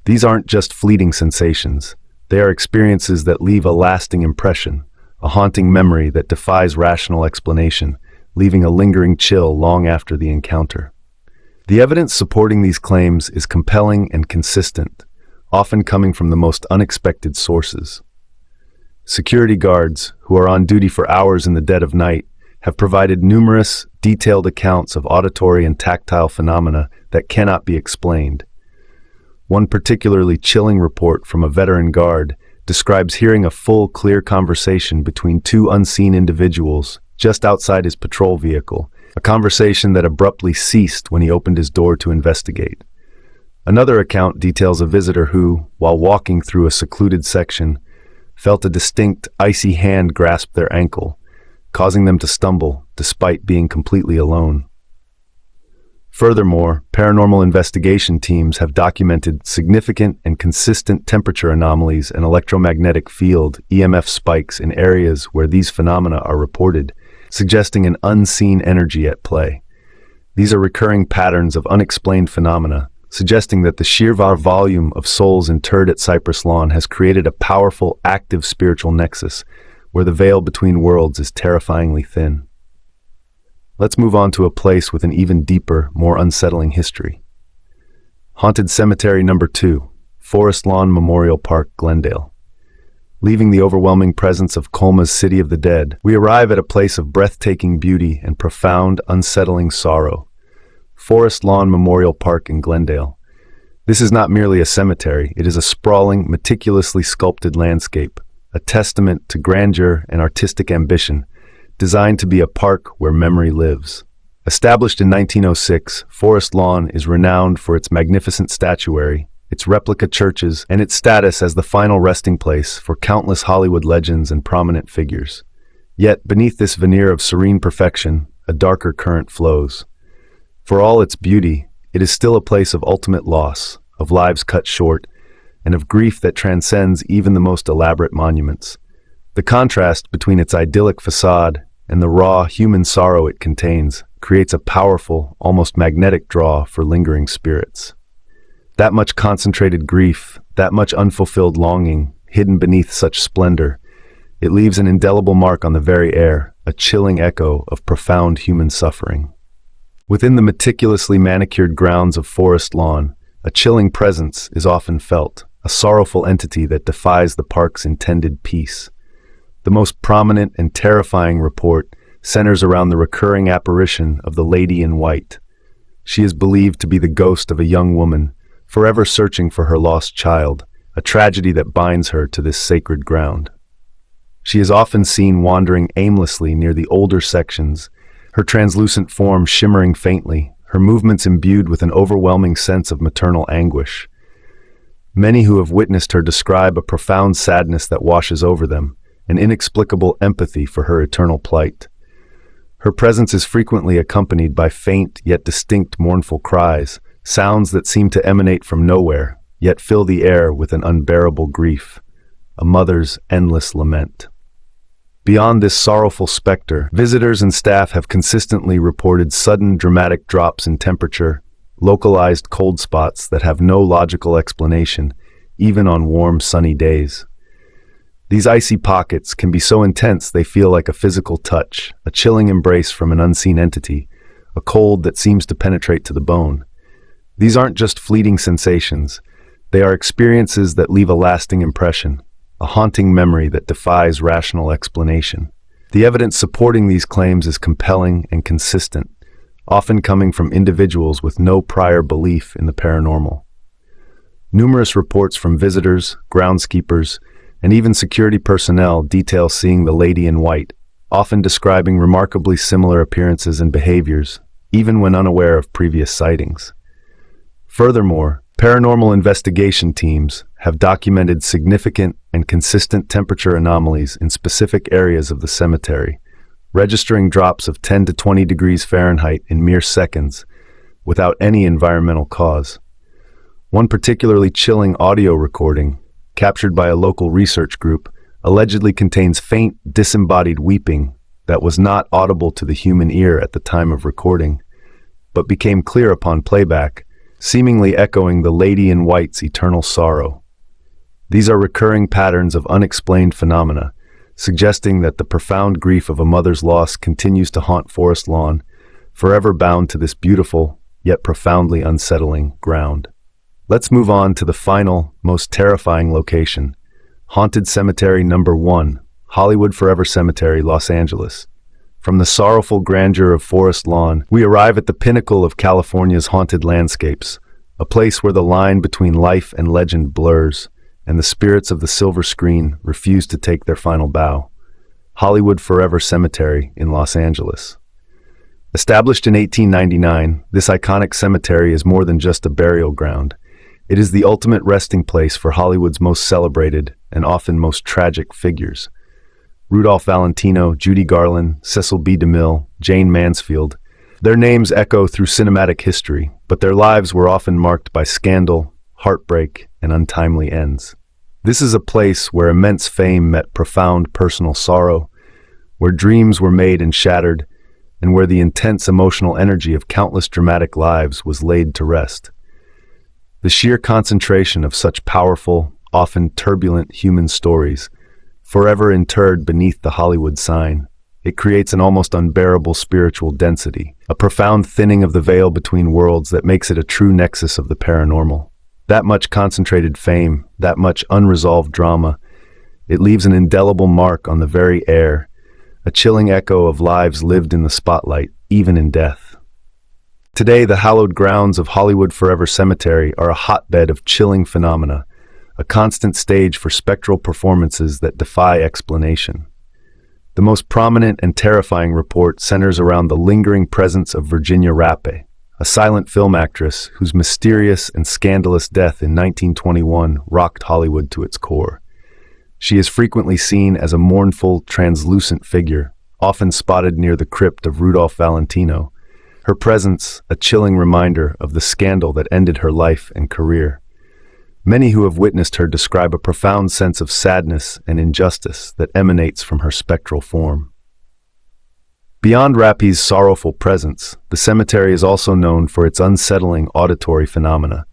These aren't just fleeting sensations. They are experiences that leave a lasting impression, a haunting memory that defies rational explanation, leaving a lingering chill long after the encounter. The evidence supporting these claims is compelling and consistent, often coming from the most unexpected sources. Security guards, who are on duty for hours in the dead of night, have provided numerous, detailed accounts of auditory and tactile phenomena that cannot be explained. One particularly chilling report from a veteran guard describes hearing a full, clear conversation between two unseen individuals just outside his patrol vehicle, a conversation that abruptly ceased when he opened his door to investigate. Another account details a visitor who, while walking through a secluded section, felt a distinct, icy hand grasp their ankle, causing them to stumble despite being completely alone. Furthermore, paranormal investigation teams have documented significant and consistent temperature anomalies and electromagnetic field (EMF) spikes in areas where these phenomena are reported, suggesting an unseen energy at play. These are recurring patterns of unexplained phenomena, suggesting that the sheer volume of souls interred at Cypress Lawn has created a powerful, active spiritual nexus where the veil between worlds is terrifyingly thin. Let's move on to a place with an even deeper, more unsettling history. Haunted Cemetery Number 2, Forest Lawn Memorial Park, Glendale. Leaving the overwhelming presence of Colma's City of the Dead, we arrive at a place of breathtaking beauty and profound, unsettling sorrow. Forest Lawn Memorial Park in Glendale. This is not merely a cemetery, it is a sprawling, meticulously sculpted landscape, a testament to grandeur and artistic ambition, designed to be a park where memory lives. Established in 1906, Forest Lawn is renowned for its magnificent statuary, its replica churches, and its status as the final resting place for countless Hollywood legends and prominent figures. Yet, beneath this veneer of serene perfection, a darker current flows. For all its beauty, it is still a place of ultimate loss, of lives cut short, and of grief that transcends even the most elaborate monuments. The contrast between its idyllic facade and the raw human sorrow it contains creates a powerful, almost magnetic draw for lingering spirits. That much concentrated grief, that much unfulfilled longing, hidden beneath such splendor, it leaves an indelible mark on the very air, a chilling echo of profound human suffering. Within the meticulously manicured grounds of Forest Lawn, a chilling presence is often felt, a sorrowful entity that defies the park's intended peace. The most prominent and terrifying report centers around the recurring apparition of the Lady in White. She is believed to be the ghost of a young woman, forever searching for her lost child, a tragedy that binds her to this sacred ground. She is often seen wandering aimlessly near the older sections, her translucent form shimmering faintly, her movements imbued with an overwhelming sense of maternal anguish. Many who have witnessed her describe a profound sadness that washes over them, an inexplicable empathy for her eternal plight. Her presence is frequently accompanied by faint yet distinct mournful cries, sounds that seem to emanate from nowhere, yet fill the air with an unbearable grief, a mother's endless lament. Beyond this sorrowful specter, visitors and staff have consistently reported sudden dramatic drops in temperature, localized cold spots that have no logical explanation, even on warm, sunny days. These icy pockets can be so intense they feel like a physical touch, a chilling embrace from an unseen entity, a cold that seems to penetrate to the bone. These aren't just fleeting sensations, they are experiences that leave a lasting impression, a haunting memory that defies rational explanation. The evidence supporting these claims is compelling and consistent, often coming from individuals with no prior belief in the paranormal. Numerous reports from visitors, groundskeepers, and even security personnel detail seeing the Lady in White, often describing remarkably similar appearances and behaviors, even when unaware of previous sightings. Furthermore, paranormal investigation teams have documented significant and consistent temperature anomalies in specific areas of the cemetery, registering drops of 10 to 20 degrees Fahrenheit in mere seconds, without any environmental cause. One particularly chilling audio recording, captured by a local research group, allegedly contains faint, disembodied weeping that was not audible to the human ear at the time of recording, but became clear upon playback, seemingly echoing the Lady in White's eternal sorrow. These are recurring patterns of unexplained phenomena, suggesting that the profound grief of a mother's loss continues to haunt Forest Lawn, forever bound to this beautiful, yet profoundly unsettling ground. Let's move on to the final, most terrifying location, Haunted Cemetery Number 1, Hollywood Forever Cemetery, Los Angeles. From the sorrowful grandeur of Forest Lawn, we arrive at the pinnacle of California's haunted landscapes, a place where the line between life and legend blurs, and the spirits of the silver screen refuse to take their final bow. Hollywood Forever Cemetery in Los Angeles. Established in 1899, this iconic cemetery is more than just a burial ground. It is the ultimate resting place for Hollywood's most celebrated and often most tragic figures. Rudolph Valentino, Judy Garland, Cecil B. DeMille, Jane Mansfield. Their names echo through cinematic history, but their lives were often marked by scandal, heartbreak, and untimely ends. This is a place where immense fame met profound personal sorrow, where dreams were made and shattered, and where the intense emotional energy of countless dramatic lives was laid to rest. The sheer concentration of such powerful, often turbulent human stories, forever interred beneath the Hollywood sign, It creates an almost unbearable spiritual density, a profound thinning of the veil between worlds that makes it a true nexus of the paranormal. That much concentrated fame, that much unresolved drama, it leaves an indelible mark on the very air, a chilling echo of lives lived in the spotlight, even in death. Today, the hallowed grounds of Hollywood Forever Cemetery are a hotbed of chilling phenomena, a constant stage for spectral performances that defy explanation. The most prominent and terrifying report centers around the lingering presence of Virginia Rappe, a silent film actress whose mysterious and scandalous death in 1921 rocked Hollywood to its core. She is frequently seen as a mournful, translucent figure, often spotted near the crypt of Rudolph Valentino, her presence a chilling reminder of the scandal that ended her life and career. Many who have witnessed her describe a profound sense of sadness and injustice that emanates from her spectral form. Beyond Rappe's sorrowful presence, the cemetery is also known for its unsettling auditory phenomena.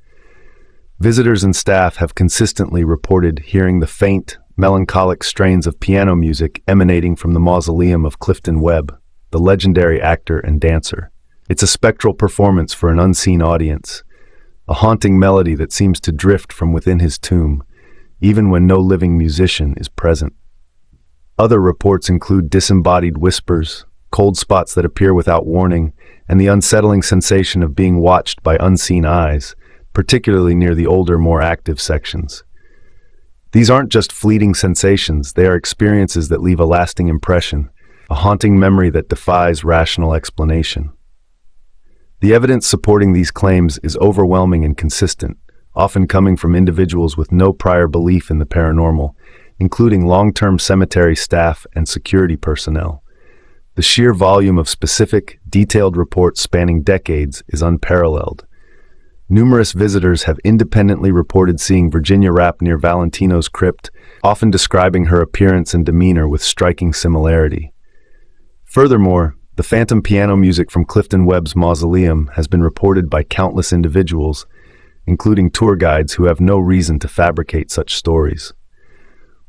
Visitors and staff have consistently reported hearing the faint, melancholic strains of piano music emanating from the mausoleum of Clifton Webb, the legendary actor and dancer. It's a spectral performance for an unseen audience, a haunting melody that seems to drift from within his tomb, even when no living musician is present. Other reports include disembodied whispers, cold spots that appear without warning, and the unsettling sensation of being watched by unseen eyes, particularly near the older, more active sections. These aren't just fleeting sensations, they are experiences that leave a lasting impression, a haunting memory that defies rational explanation. The evidence supporting these claims is overwhelming and consistent, often coming from individuals with no prior belief in the paranormal, including long-term cemetery staff and security personnel. The sheer volume of specific, detailed reports spanning decades is unparalleled. Numerous visitors have independently reported seeing Virginia Rappe near Valentino's crypt, often describing her appearance and demeanor with striking similarity. Furthermore, the phantom piano music from Clifton Webb's mausoleum has been reported by countless individuals, including tour guides who have no reason to fabricate such stories.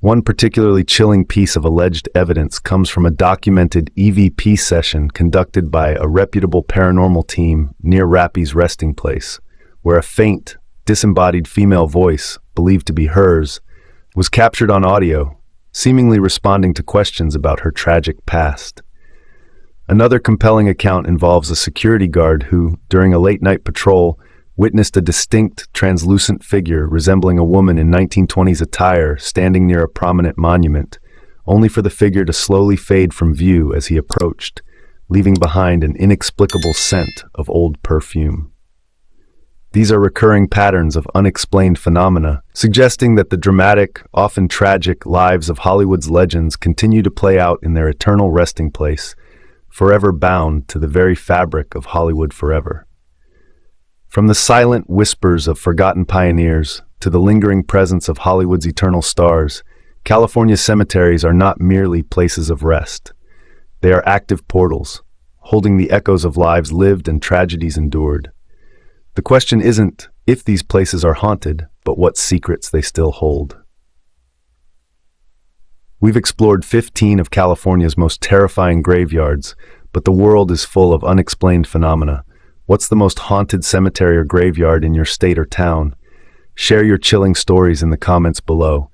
One particularly chilling piece of alleged evidence comes from a documented EVP session conducted by a reputable paranormal team near Rappe's resting place, where a faint, disembodied female voice, believed to be hers, was captured on audio, seemingly responding to questions about her tragic past. Another compelling account involves a security guard who, during a late-night patrol, witnessed a distinct, translucent figure resembling a woman in 1920s attire standing near a prominent monument, only for the figure to slowly fade from view as he approached, leaving behind an inexplicable scent of old perfume. These are recurring patterns of unexplained phenomena, suggesting that the dramatic, often tragic lives of Hollywood's legends continue to play out in their eternal resting place, forever bound to the very fabric of Hollywood Forever. From the silent whispers of forgotten pioneers to the lingering presence of Hollywood's eternal stars, California's cemeteries are not merely places of rest. They are active portals, holding the echoes of lives lived and tragedies endured. The question isn't if these places are haunted, but what secrets they still hold. We've explored 15 of California's most terrifying graveyards, but the world is full of unexplained phenomena. What's the most haunted cemetery or graveyard in your state or town? Share your chilling stories in the comments below.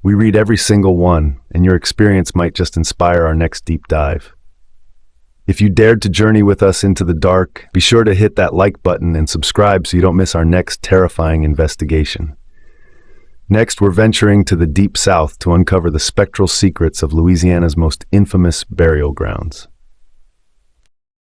We read every single one, and your experience might just inspire our next deep dive. If you dared to journey with us into the dark, be sure to hit that like button and subscribe so you don't miss our next terrifying investigation. Next, we're venturing to the Deep South to uncover the spectral secrets of Louisiana's most infamous burial grounds.